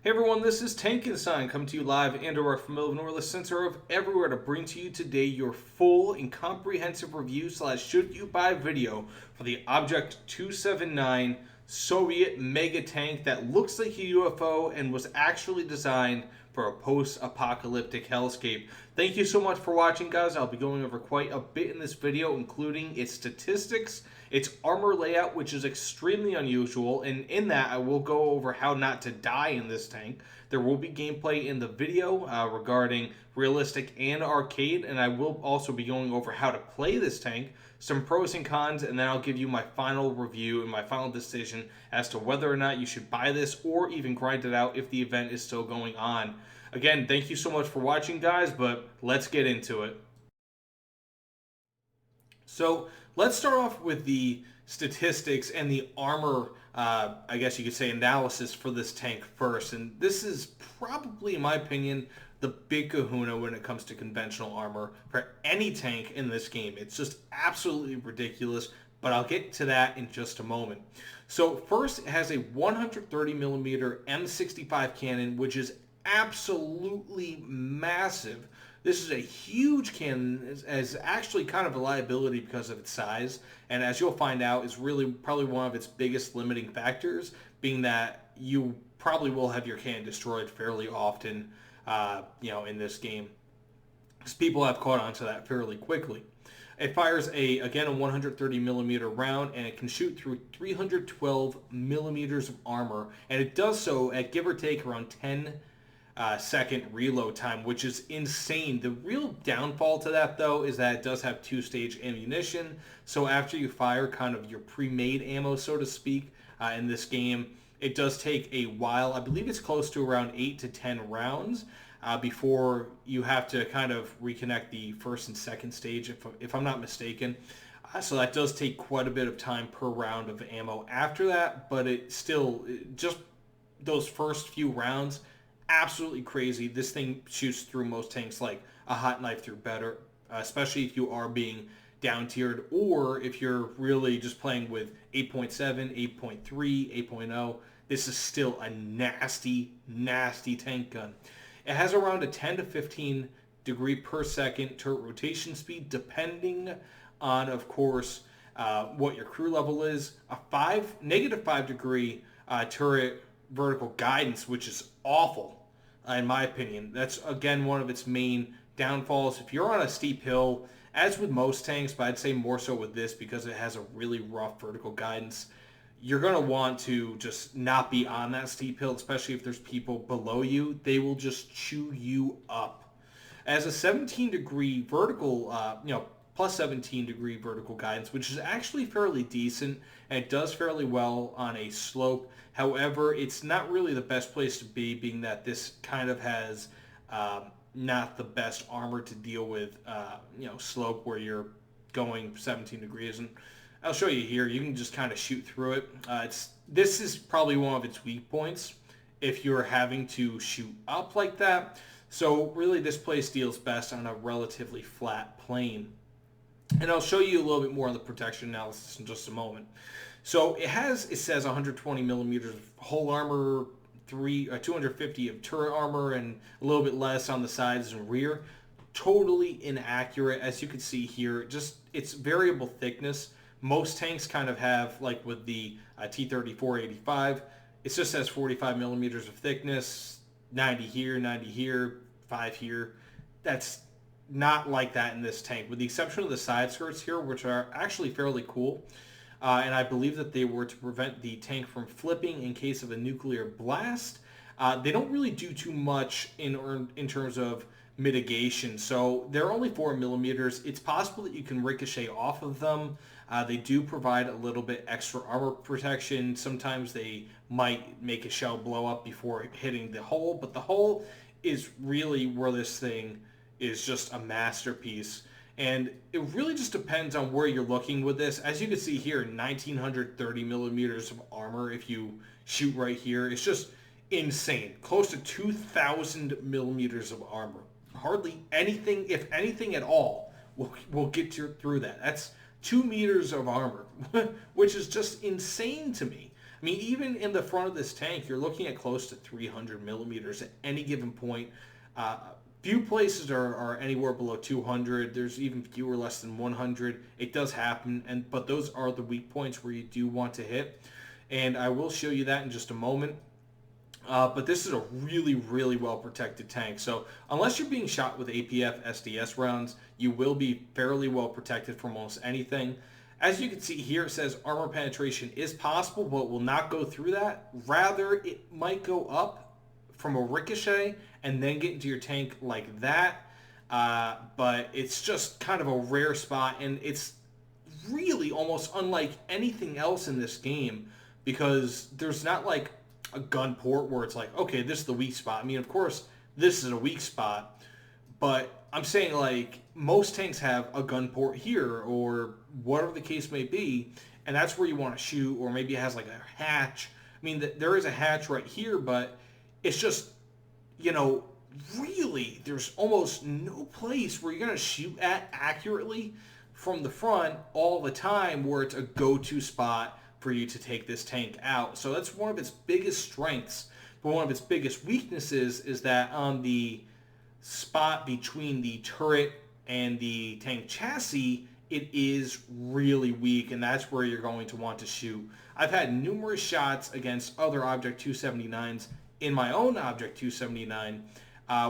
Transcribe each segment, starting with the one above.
Hey everyone, this is Tankenstein coming to you live and direct from Illinois, the center of everywhere, to bring to you today your full and comprehensive review / should you buy video for the Object 279 Soviet mega tank that looks like a UFO and was actually designed for a post-apocalyptic hellscape. Thank you so much for watching, guys. I'll be going over quite a bit in this video, including its statistics, its armor layout, which is extremely unusual, and in that I will go over how not to die in this tank. There will be gameplay in the video regarding realistic and arcade, and I will also be going over how to play this tank, some pros and cons, and then I'll give you my final review and my final decision as to whether or not you should buy this or even grind it out if the event is still going on. Again, thank you so much for watching, guys, but let's get into it. So let's start off with the statistics and the armor, I guess you could say, analysis for this tank first. And this is probably, in my opinion, the big kahuna when it comes to conventional armor for any tank in this game. It's just absolutely ridiculous, but I'll get to that in just a moment. So first, it has a 130 millimeter M65 cannon, which is absolutely massive. This is a huge cannon, as actually kind of a liability because of its size, and as you'll find out, is really probably one of its biggest limiting factors, being that you probably will have your cannon destroyed fairly often, in this game, because people have caught on to that fairly quickly. It fires again a 130 millimeter round, and it can shoot through 312 millimeters of armor, and it does so at give or take around 10-second reload time, which is insane. The real downfall to that, though, is that it does have two-stage ammunition. So after you fire kind of your pre-made ammo, so to speak, in this game, it does take a while. I believe it's close to around 8 to 10 rounds before you have to kind of reconnect the first and second stage, if I'm not mistaken. So that does take quite a bit of time per round of ammo after that, but just those first few rounds, absolutely crazy. This thing shoots through most tanks like a hot knife through butter, especially if you are being down tiered, or if you're really just playing with 8.7, 8.3, 8.0. This is still a nasty, nasty tank gun. It has around a 10 to 15 degree per second turret rotation speed, depending on, of course, what your crew level is. A -5 degree turret vertical guidance, which is awful, in my opinion. That's, again, one of its main downfalls. If you're on a steep hill, as with most tanks, but I'd say more so with this because it has a really rough vertical guidance, you're going to want to just not be on that steep hill, especially if there's people below you. They will just chew you up. As a 17 degree vertical, plus 17 degree vertical guidance, which is actually fairly decent, and it does fairly well on a slope. However, it's not really the best place to be, being that this kind of has not the best armor to deal with, slope where you're going 17 degrees. And I'll show you here. You can just kind of shoot through it. This is probably one of its weak points if you're having to shoot up like that. So really, this place deals best on a relatively flat plane. And I'll show you a little bit more on the protection analysis in just a moment. So it says 120 millimeters of hull armor, 250 of turret armor, and a little bit less on the sides and rear. Totally inaccurate, as you can see here. Just it's variable thickness. Most tanks kind of have, like with the T-34-85, it just says 45 millimeters of thickness, 90 here, 90 here, 5 here. That's not like that in this tank, with the exception of the side skirts here, which are actually fairly cool. And I believe that they were to prevent the tank from flipping in case of a nuclear blast. They don't really do too much in terms of mitigation. So they're only 4 millimeters. It's possible that you can ricochet off of them. They do provide a little bit extra armor protection. Sometimes they might make a shell blow up before hitting the hull, but the hull is really where this thing is just a masterpiece. And it really just depends on where you're looking with this. As you can see here, 1930 millimeters of armor if you shoot right here. It's just insane. Close to 2,000 millimeters of armor. Hardly anything, if anything at all, will get you through that. That's 2 meters of armor, which is just insane to me. I mean, even in the front of this tank, you're looking at close to 300 millimeters at any given point. Few places are anywhere below 200. There's even fewer less than 100. It does happen, but those are the weak points where you do want to hit. And I will show you that in just a moment. But this is a really, really well-protected tank. So unless you're being shot with APF SDS rounds, you will be fairly well protected from almost anything. As you can see here, it says armor penetration is possible, but will not go through that. Rather, it might go up from a ricochet and then get into your tank like that. But it's just kind of a rare spot, and it's really almost unlike anything else in this game, because there's not like a gun port where it's like, okay, this is the weak spot. I mean, of course, this is a weak spot, but I'm saying like most tanks have a gun port here or whatever the case may be, and that's where you want to shoot, or maybe it has like a hatch. I mean, there is a hatch right here, but it's just, really, there's almost no place where you're going to shoot at accurately from the front all the time where it's a go-to spot for you to take this tank out. So that's one of its biggest strengths. But one of its biggest weaknesses is that on the spot between the turret and the tank chassis, it is really weak, and that's where you're going to want to shoot. I've had numerous shots against other Object 279s in my own Object 279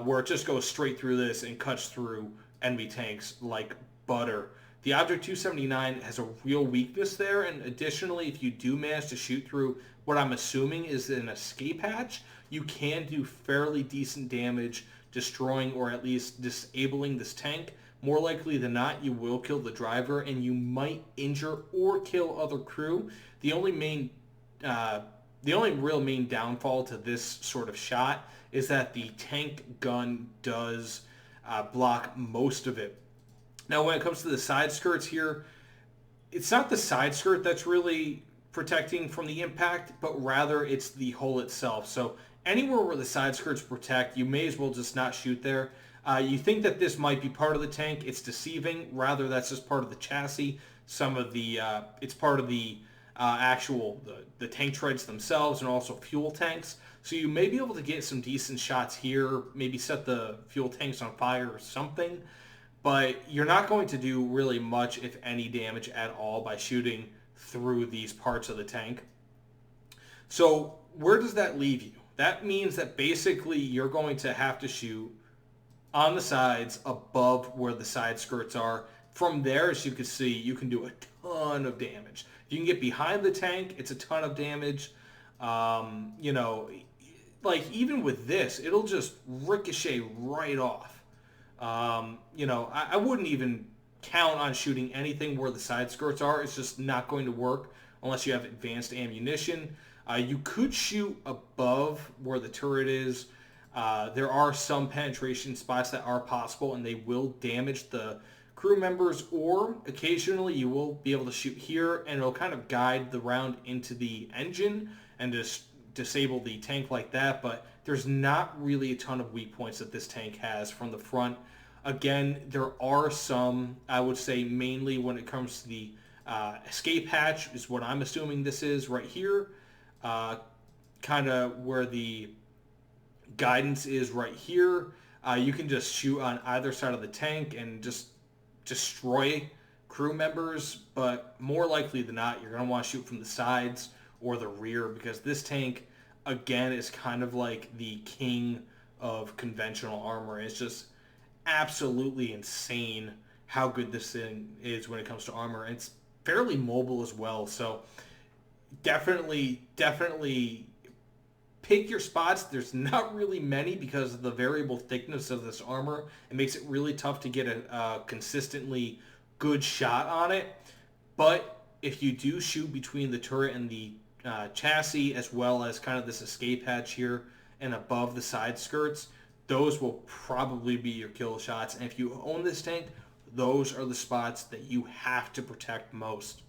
where it just goes straight through this and cuts through enemy tanks like butter. The Object 279 has a real weakness there, and additionally, if you do manage to shoot through what I'm assuming is an escape hatch, you can do fairly decent damage destroying or at least disabling this tank. More likely than not, you will kill the driver, and you might injure or kill other crew. The only real main downfall to this sort of shot is that the tank gun does block most of it. Now, when it comes to the side skirts here, it's not the side skirt that's really protecting from the impact, but rather it's the hull itself. So anywhere where the side skirts protect, you may as well just not shoot there. You think that this might be part of the tank. It's deceiving. Rather, that's just part of the chassis. It's part of the the tank treads themselves, and also fuel tanks. So you may be able to get some decent shots here, maybe set the fuel tanks on fire or something. But you're not going to do really much, if any, damage at all by shooting through these parts of the tank. So where does that leave you? That means that basically you're going to have to shoot on the sides above where the side skirts are. From there, as you can see, you can do a ton of damage. If you can get behind the tank, it's a ton of damage. Like even with this, it'll just ricochet right off. I wouldn't even count on shooting anything where the side skirts are. It's just not going to work unless you have advanced ammunition. You could shoot above where the turret is. There are some penetration spots that are possible, and they will damage the crew members, or occasionally you will be able to shoot here, and it'll kind of guide the round into the engine and just disable the tank like that. But there's not really a ton of weak points that this tank has from the front. Again, there are some, I would say mainly when it comes to the escape hatch is what I'm assuming this is right here. Kind of where the guidance is right here. You can just shoot on either side of the tank and just destroy crew members, but more likely than not, you're going to want to shoot from the sides or the rear, because this tank, again, is kind of like the king of conventional armor. It's just absolutely insane how good this thing is when it comes to armor. It's fairly mobile as well, so definitely pick your spots. There's not really many because of the variable thickness of this armor. It makes it really tough to get a consistently good shot on it. But if you do shoot between the turret and the chassis, as well as kind of this escape hatch here and above the side skirts, those will probably be your kill shots. And if you own this tank, those are the spots that you have to protect most.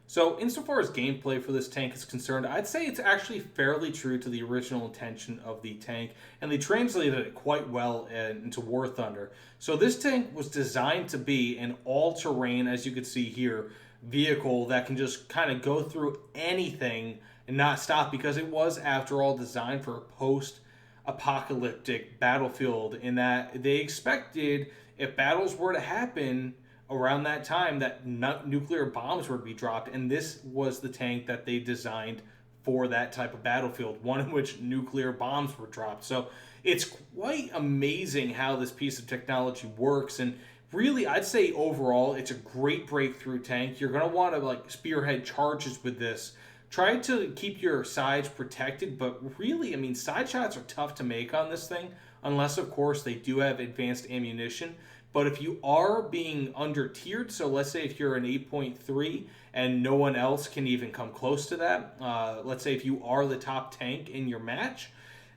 So insofar as gameplay for this tank is concerned, I'd say it's actually fairly true to the original intention of the tank, and they translated it quite well into War Thunder. So this tank was designed to be an all-terrain, as you can see here, vehicle that can just kind of go through anything and not stop, because it was, after all, designed for a post-apocalyptic battlefield, in that they expected, if battles were to happen around that time, that nuclear bombs were to be dropped, and this was the tank that they designed for that type of battlefield, one in which nuclear bombs were dropped. So it's quite amazing how this piece of technology works. And really, I'd say overall it's a great breakthrough tank. You're going to want to like spearhead charges with this. Try to keep your sides protected, but really, I mean, side shots are tough to make on this thing, unless of course they do have advanced ammunition. But if you are being under tiered, so let's say if you're an 8.3 and no one else can even come close to that, let's say if you are the top tank in your match,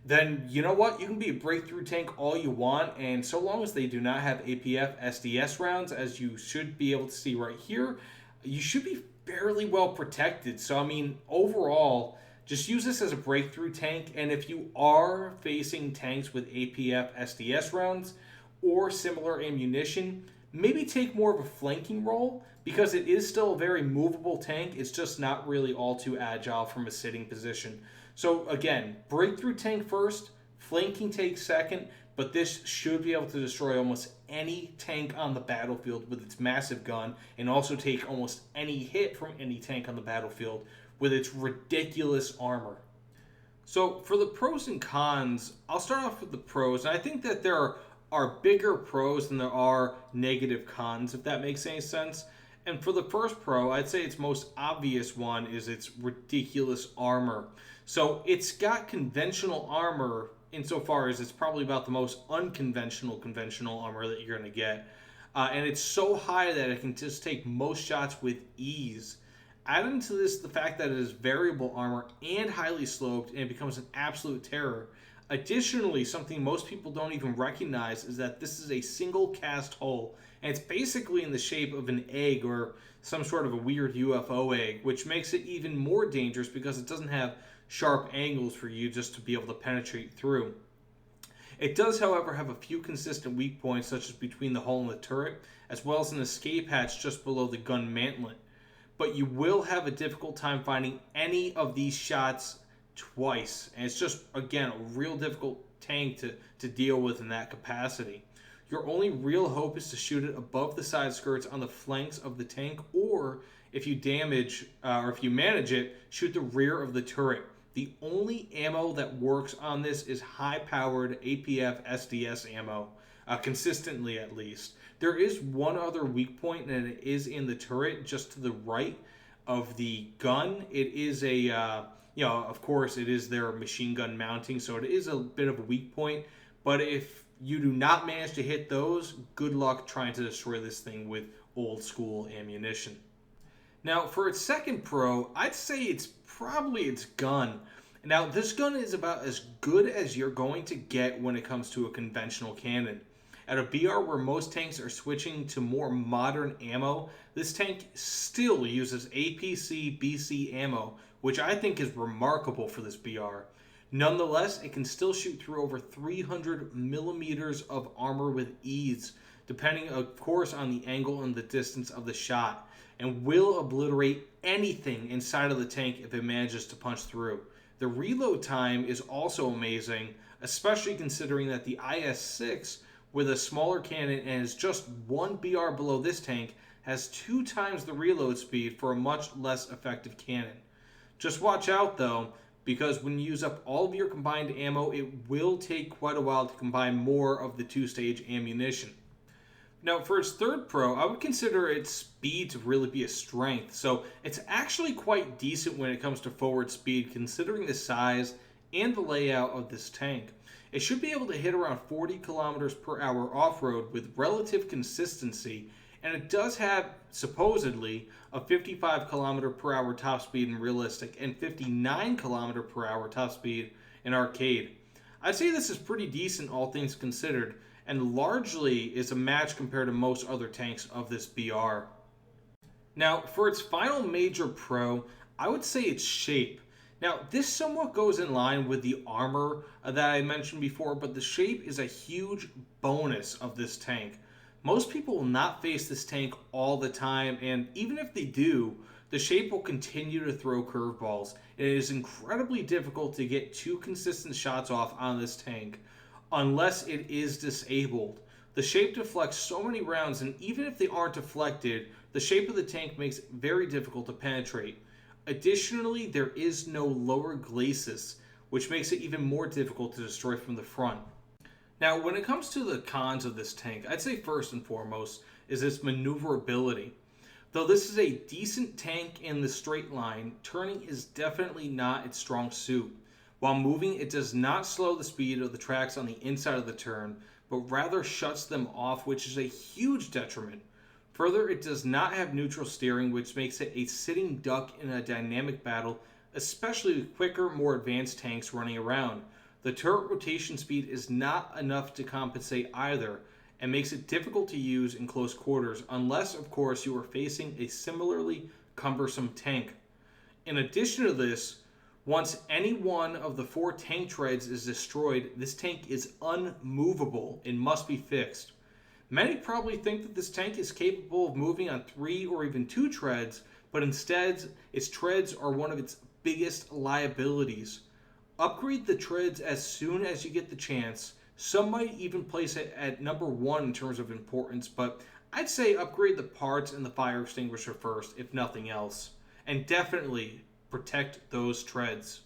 then you know what? You can be a breakthrough tank all you want, and so long as they do not have APF SDS rounds, as you should be able to see right here, you should be fairly well protected. So, I mean, overall, just use this as a breakthrough tank, and if you are facing tanks with APF SDS rounds or similar ammunition, maybe take more of a flanking role, because it is still a very movable tank. It's just not really all too agile from a sitting position. So again, breakthrough tank first, flanking tank second, but this should be able to destroy almost any tank on the battlefield with its massive gun, and also take almost any hit from any tank on the battlefield with its ridiculous armor. So for the pros and cons, I'll start off with the pros. And I think that there are bigger pros than there are negative cons, if that makes any sense. And for the first pro, I'd say its most obvious one is its ridiculous armor. So it's got conventional armor insofar as it's probably about the most conventional armor that you're going to get. And it's so high that it can just take most shots with ease. Add into this the fact that it is variable armor and highly sloped, and it becomes an absolute terror. Additionally, something most people don't even recognize is that this is a single cast hull, and it's basically in the shape of an egg or some sort of a weird UFO egg, which makes it even more dangerous because it doesn't have sharp angles for you just to be able to penetrate through. It does, however, have a few consistent weak points, such as between the hull and the turret, as well as an escape hatch just below the gun mantlet. But you will have a difficult time finding any of these shots twice, and it's just, again, a real difficult tank to deal with in that capacity. Your only real hope is to shoot it above the side skirts on the flanks of the tank, or if you manage it, shoot the rear of the turret. The only ammo that works on this is high-powered APF SDS ammo, consistently at least. There is one other weak point, and it is in the turret, just to the right of the gun. It is of course, it is their machine gun mounting, so it is a bit of a weak point. But if you do not manage to hit those, good luck trying to destroy this thing with old school ammunition. Now, for its second pro, I'd say it's probably its gun. Now, this gun is about as good as you're going to get when it comes to a conventional cannon. At a BR where most tanks are switching to more modern ammo, this tank still uses APC BC ammo, which I think is remarkable for this BR. Nonetheless, it can still shoot through over 300 millimeters of armor with ease, depending, of course, on the angle and the distance of the shot, and will obliterate anything inside of the tank if it manages to punch through. The reload time is also amazing, especially considering that the IS-6, with a smaller cannon and is just one BR below this tank, has 2 times the reload speed for a much less effective cannon. Just watch out though, because when you use up all of your combined ammo, it will take quite a while to combine more of the 2-stage ammunition. Now, for its third pro, I would consider its speed to really be a strength. So it's actually quite decent when it comes to forward speed, considering the size and the layout of this tank. It should be able to hit around 40 kilometers per hour off-road with relative consistency, and it does have, supposedly, a 55 kilometer per hour top speed in realistic and 59 kilometer per hour top speed in arcade. I'd say this is pretty decent, all things considered, and largely is a match compared to most other tanks of this BR. Now, for its final major pro, I would say its shape. Now, this somewhat goes in line with the armor that I mentioned before, but the shape is a huge bonus of this tank. Most people will not face this tank all the time, and even if they do, the shape will continue to throw curveballs. It is incredibly difficult to get two consistent shots off on this tank unless it is disabled. The shape deflects so many rounds, and even if they aren't deflected, the shape of the tank makes it very difficult to penetrate. Additionally, there is no lower glacis, which makes it even more difficult to destroy from the front. Now, when it comes to the cons of this tank, I'd say first and foremost is its maneuverability. Though this is a decent tank in the straight line, turning is definitely not its strong suit. While moving, it does not slow the speed of the tracks on the inside of the turn, but rather shuts them off, which is a huge detriment. Further, it does not have neutral steering, which makes it a sitting duck in a dynamic battle, especially with quicker, more advanced tanks running around. The turret rotation speed is not enough to compensate either, and makes it difficult to use in close quarters, unless, of course, you are facing a similarly cumbersome tank. In addition to this, once any one of the 4 tank treads is destroyed, this tank is unmovable and must be fixed. Many probably think that this tank is capable of moving on 3 or even 2 treads, but instead, its treads are one of its biggest liabilities. Upgrade the treads as soon as you get the chance. Some might even place it at number 1 in terms of importance, but I'd say upgrade the parts and the fire extinguisher first, if nothing else. And definitely protect those treads.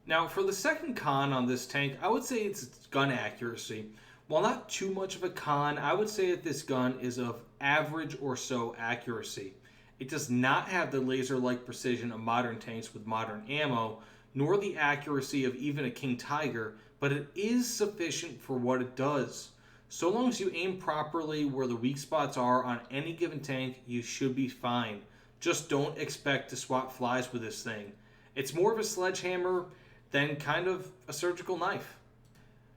Now, for the second con on this tank, I would say it's its gun accuracy. While not too much of a con, I would say that this gun is of average or so accuracy. It does not have the laser-like precision of modern tanks with modern ammo, nor the accuracy of even a King Tiger, but it is sufficient for what it does. So long as you aim properly where the weak spots are on any given tank, you should be fine. Just don't expect to swat flies with this thing. It's more of a sledgehammer than kind of a surgical knife.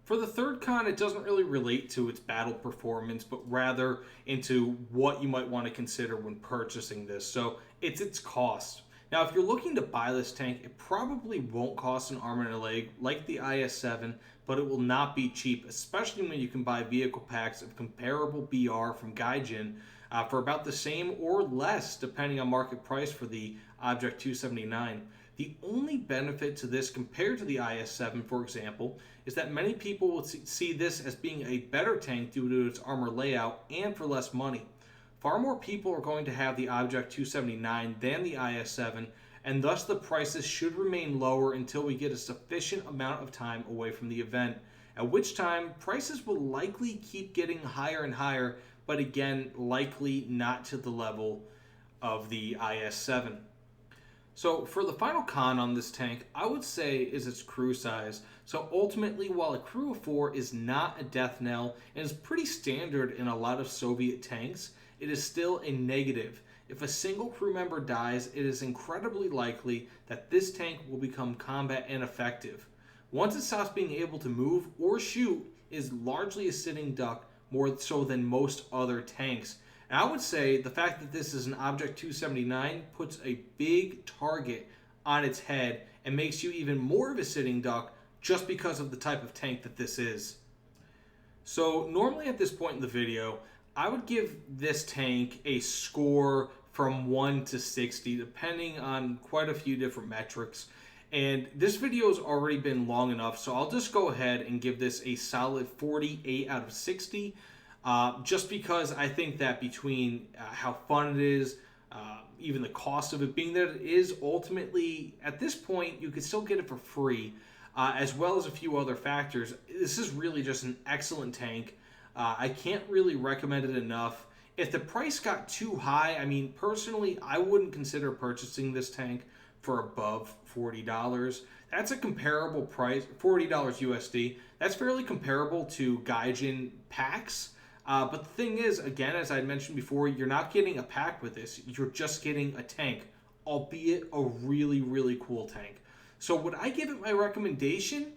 For the third con, it doesn't really relate to its battle performance, but rather into what you might want to consider when purchasing this. So it's its cost. Now, if you're looking to buy this tank, it probably won't cost an arm and a leg like the IS-7, but it will not be cheap, especially when you can buy vehicle packs of comparable BR from Gaijin for about the same or less, depending on market price for the Object 279. The only benefit to this compared to the IS-7, for example, is that many people will see this as being a better tank due to its armor layout and for less money. Far more people are going to have the Object 279 than the IS-7, and thus the prices should remain lower until we get a sufficient amount of time away from the event, at which time prices will likely keep getting higher and higher, but again, likely not to the level of the IS-7. So for the final con on this tank, I would say is its crew size. So ultimately, while a crew of 4 is not a death knell and is pretty standard in a lot of Soviet tanks, it is still a negative. If a single crew member dies, it is incredibly likely that this tank will become combat ineffective. Once it stops being able to move or shoot, it is largely a sitting duck, more so than most other tanks. And I would say the fact that this is an Object 279 puts a big target on its head and makes you even more of a sitting duck just because of the type of tank that this is. So normally at this point in the video, I would give this tank a score from 1 to 60, depending on quite a few different metrics. And this video has already been long enough, so I'll just go ahead and give this a solid 48 out of 60, just because I think that between how fun it is, even the cost of it being that it is ultimately, at this point, you could still get it for free, as well as a few other factors. This is really just an excellent tank. I can't really recommend it enough. If the price got too high, I mean, personally, I wouldn't consider purchasing this tank for above $40. That's a comparable price, $40 USD. That's fairly comparable to Gaijin packs. But the thing is, again, as I mentioned before, you're not getting a pack with this. You're just getting a tank, albeit a really, really cool tank. So would I give it my recommendation?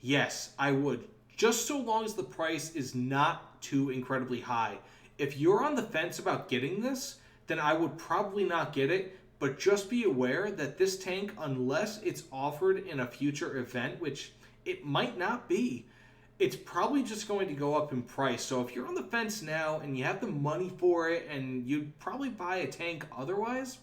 Yes, I would. Just so long as the price is not too incredibly high. If you're on the fence about getting this, then I would probably not get it, but just be aware that this tank, unless it's offered in a future event, which it might not be, it's probably just going to go up in price. So if you're on the fence now and you have the money for it and you'd probably buy a tank otherwise,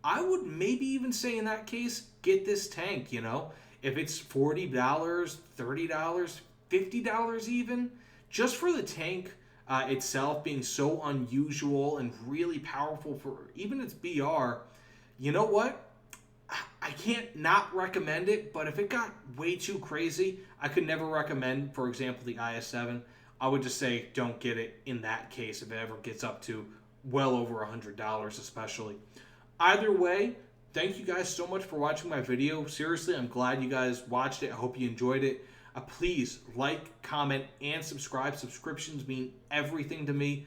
I would maybe even say in that case, get this tank, you know? If it's $40, $30, $50 even, just for the tank itself being so unusual and really powerful for even its BR, you know what? I can't not recommend it, but if it got way too crazy, I could never recommend, for example, the IS-7. I would just say don't get it in that case if it ever gets up to well over $100 especially. Either way, thank you guys so much for watching my video. Seriously, I'm glad you guys watched it. I hope you enjoyed it. Please like, comment, and subscribe. Subscriptions mean everything to me.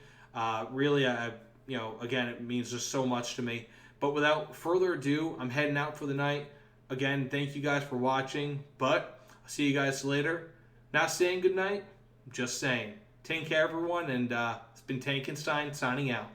Really, again, it means just so much to me. But without further ado, I'm heading out for the night. Again, thank you guys for watching, but I'll see you guys later. Not saying goodnight, just saying. Take care, everyone, and it's been Tankenstein signing out.